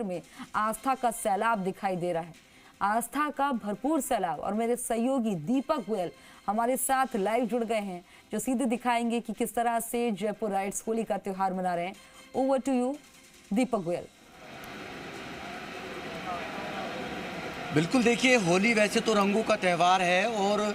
में आस्था का सैलाब दिखाई दे रहा है, आस्था का भरपूर सैलाब। और मेरे सहयोगी दीपक गोयल हमारे साथ लाइव जुड़ गए हैं, जो सीधे दिखाएंगे कि किस तरह से जयपुर राइट्स होली का त्योहार मना रहे हैं। ओवर टू यू दीपक गोयल। बिल्कुल, देखिए होली वैसे तो रंगों का त्यौहार है और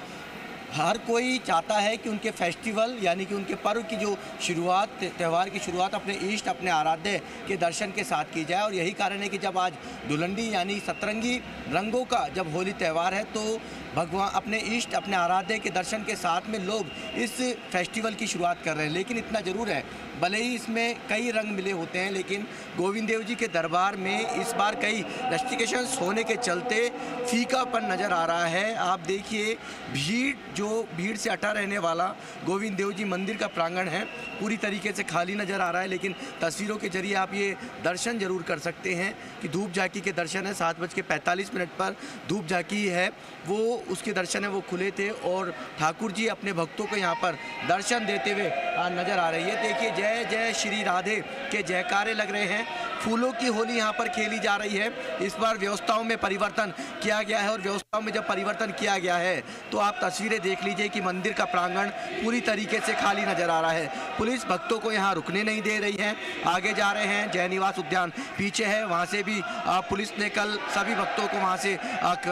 हर कोई चाहता है कि उनके फेस्टिवल यानी कि उनके पर्व की जो शुरुआत, त्यौहार की शुरुआत अपने इष्ट, अपने आराध्य के दर्शन के साथ की जाए। और यही कारण है कि जब आज धुलंडी यानी सतरंगी रंगों का जब होली त्यौहार है तो भगवान अपने इष्ट, अपने आराध्य के दर्शन के साथ में लोग इस फेस्टिवल की शुरुआत कर रहे हैं। लेकिन इतना ज़रूर है, भले ही इसमें कई रंग मिले होते हैं, लेकिन गोविंद देव जी के दरबार में इस बार कई रेस्ट्रिक्शंस होने के चलते फीकापन नज़र आ रहा है। आप देखिए भीड़ से अटा रहने वाला गोविंद देव जी मंदिर का प्रांगण है पूरी तरीके से खाली नज़र आ रहा है। लेकिन तस्वीरों के जरिए आप ये दर्शन जरूर कर सकते हैं कि धूप झांकी के दर्शन है। 7:45 पर धूप झांकी है, वो उसके दर्शन है वो खुले थे और ठाकुर जी अपने भक्तों को यहाँ पर दर्शन देते हुए नज़र आ रही है। देखिए जय जय श्री राधे के जयकारे लग रहे हैं। फूलों की होली यहाँ पर खेली जा रही है। इस बार व्यवस्थाओं में परिवर्तन किया गया है और व्यवस्थाओं में जब परिवर्तन किया गया है तो आप तस्वीरें देख लीजिए कि मंदिर का प्रांगण पूरी तरीके से खाली नजर आ रहा है। पुलिस भक्तों को यहाँ रुकने नहीं दे रही है, आगे जा रहे हैं। जय निवास उद्यान पीछे है, वहाँ से भी पुलिस ने कल सभी भक्तों को वहाँ से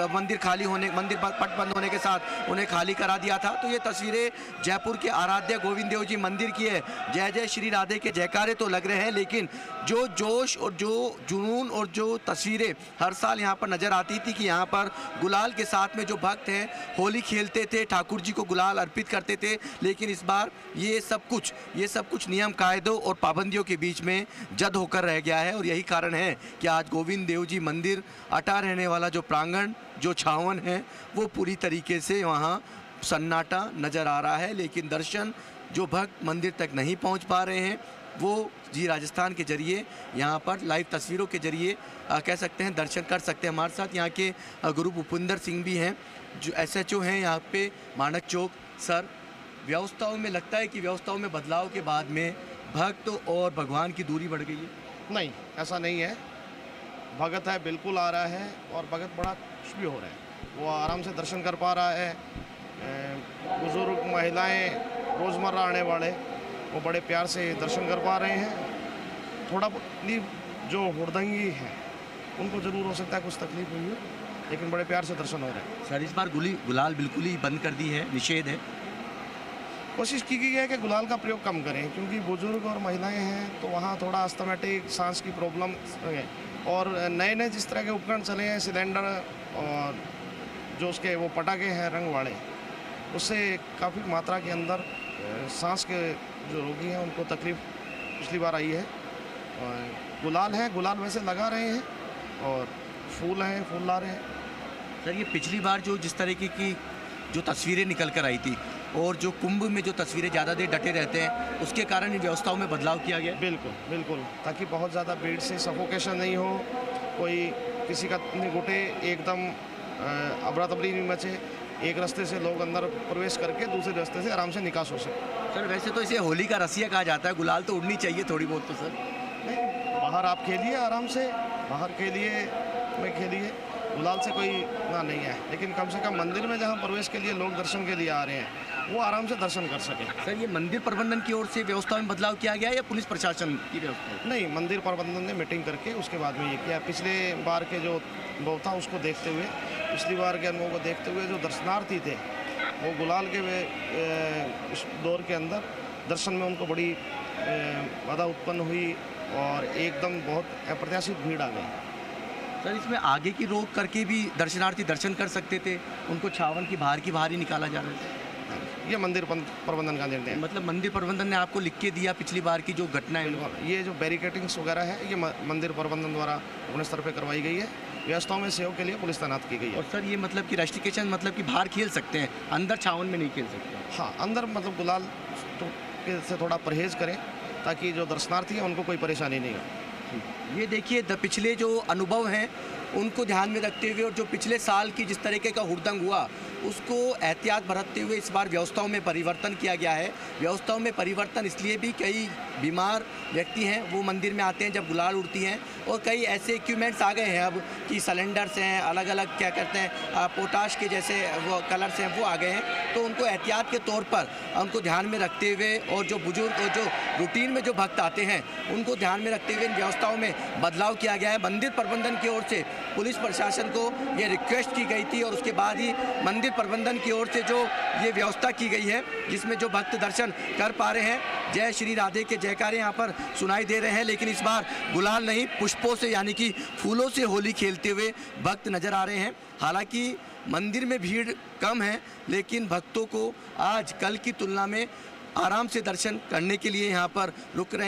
मंदिर पट बंद होने के साथ उन्हें खाली करा दिया था। तो ये तस्वीरें जयपुर के आराध्य गोविंद देव जी मंदिर की है। जय जय श्री राधे के जयकारे तो लग रहे हैं, लेकिन जो जोश और जो जुनून और जो तस्वीरें हर साल यहाँ पर नजर आती थी कि यहाँ पर गुलाल के साथ में जो भक्त हैं होली खेलते थे, ठाकुर जी को गुलाल अर्पित करते थे। लेकिन इस बार ये सब कुछ नियम कायदों और पाबंदियों के बीच में जद होकर रह गया है। और यही कारण है कि आज गोविंद देव जी मंदिर अटा रहने वाला जो प्रांगण, जो छावन है, वो पूरी तरीके से वहाँ सन्नाटा नज़र आ रहा है। लेकिन दर्शन जो भक्त मंदिर तक नहीं पहुँच पा रहे हैं वो जी राजस्थान के जरिए यहाँ पर लाइव तस्वीरों के जरिए कह सकते हैं दर्शन कर सकते हैं। हमारे साथ यहाँ के गुरु भूपिंदर सिंह भी हैं, जो SHO हैं यहाँ पे मानक चौक। सर, व्यवस्थाओं में लगता है कि व्यवस्थाओं में बदलाव के बाद में भक्त और भगवान की दूरी बढ़ गई है? नहीं, ऐसा नहीं है। भगत है, बिल्कुल आ रहा है और भगत बड़ा खुश भी हो रहा है। वो आराम से दर्शन कर पा रहा है। बुजुर्ग, महिलाएं, रोज़मर्रा आने वाले वो बड़े प्यार से दर्शन कर पा रहे हैं। थोड़ा जो हुड़दंगी है उनको ज़रूर हो सकता है कुछ तकलीफ हुई है, लेकिन बड़े प्यार से दर्शन हो रहे हैं। सर, इस बार गुलाल बिल्कुल ही बंद कर दी है, निषेध है। कोशिश की गई है कि गुलाल का प्रयोग कम करें, क्योंकि बुजुर्ग और महिलाएं हैं तो वहाँ थोड़ा अस्थमेटिक, सांस की प्रॉब्लम है। और नए जिस तरह के उपकरण चले हैं, सिलेंडर और जो उसके वो पटाखे हैं रंग वाले, उससे काफ़ी मात्रा के अंदर सांस के जो रोगी हैं उनको तकलीफ पिछली बार आई है। और गुलाल वैसे लगा रहे हैं और फूल ला रहे हैं। सर, ये पिछली बार जो जिस तरीके की जो तस्वीरें निकल कर आई थी और जो कुंभ में जो तस्वीरें ज़्यादा देर डटे रहते हैं, उसके कारण इन व्यवस्थाओं में बदलाव किया गया। बिल्कुल, ताकि बहुत ज़्यादा भीड़ से सफोकेशन नहीं हो, कोई किसी का निगुटे एकदम अबरा तबरी नहीं मचे, एक रास्ते से लोग अंदर प्रवेश करके दूसरे रास्ते से आराम से निकास हो सके। सर, वैसे तो इसे होली का रसिया कहा जाता है, गुलाल तो उड़नी चाहिए थोड़ी बहुत तो सर। नहीं, बाहर आप खेलिए आराम से, बाहर खेलिए, गुलाल से कोई ना नहीं है, लेकिन कम से कम मंदिर में जहाँ प्रवेश के लिए लोग दर्शन के लिए आ रहे हैं वो आराम से दर्शन कर सकें। सर, ये मंदिर प्रबंधन की ओर से व्यवस्था में बदलाव किया गया या पुलिस प्रशासन की व्यवस्था? नहीं, मंदिर प्रबंधन ने मीटिंग करके उसके बाद में ये किया। पिछले बार के जो अनुभव था उसको देखते हुए, पिछली बार के अनुभव को देखते हुए जो दर्शनार्थी थे वो गुलाल के उस दौर के अंदर दर्शन में उनको बड़ी बाधा उत्पन्न हुई और एकदम बहुत अप्रत्याशित भीड़ आ गई। सर, इसमें आगे की रोक करके भी दर्शनार्थी दर्शन कर सकते थे, उनको छावन की बाहर ही निकाला जा रहा था। ये मंदिर प्रबंधन का निर्णय है। मतलब मंदिर प्रबंधन ने आपको लिख के दिया पिछली बार की जो घटना है? ये जो बैरिकेटिंग्स वगैरह है ये मंदिर प्रबंधन द्वारा अपने स्तर पर करवाई गई है। व्यवस्थाओं में सहयोग के लिए पुलिस तैनात की गई है। और सर, ये मतलब कि रेस्ट्रिक्शन मतलब कि बाहर खेल सकते हैं, अंदर छावन में नहीं खेल सकते? हाँ, अंदर मतलब गुलाल से थोड़ा परहेज करें ताकि जो दर्शनार्थी हैं उनको कोई परेशानी नहीं हो। ये देखिए पिछले जो अनुभव हैं उनको ध्यान में रखते हुए और जो पिछले साल की जिस तरीके का हुड़दंग हुआ उसको एहतियात बरतते हुए इस बार व्यवस्थाओं में परिवर्तन किया गया है। व्यवस्थाओं में परिवर्तन इसलिए भी कई बीमार व्यक्ति हैं वो मंदिर में आते हैं जब गुलाल उड़ती हैं, और कई ऐसे इक्विपमेंट्स आ गए हैं अब कि सिलेंडर्स हैं, अलग अलग क्या कहते हैं पोटाश के जैसे वो कलर्स हैं वो आ गए हैं। तो उनको एहतियात के तौर पर उनको ध्यान में रखते हुए और जो बुजुर्ग और जो रूटीन में जो भक्त आते हैं उनको ध्यान में रखते हुए इन व्यवस्थाओं में बदलाव किया गया है। मंदिर प्रबंधन की ओर से पुलिस प्रशासन को ये रिक्वेस्ट की गई थी और उसके बाद ही मंदिर प्रबंधन की ओर से जो ये व्यवस्था की गई है जिसमें जो भक्त दर्शन कर पा रहे हैं। जय श्री राधे के जयकारे यहाँ पर सुनाई दे रहे हैं, लेकिन इस बार गुलाल नहीं पुष्पों से यानी कि फूलों से होली खेलते हुए भक्त नजर आ रहे हैं। हालांकि मंदिर में भीड़ कम है लेकिन भक्तों को आज कल की तुलना में आराम से दर्शन करने के लिए यहाँ पर रुक रहे हैं।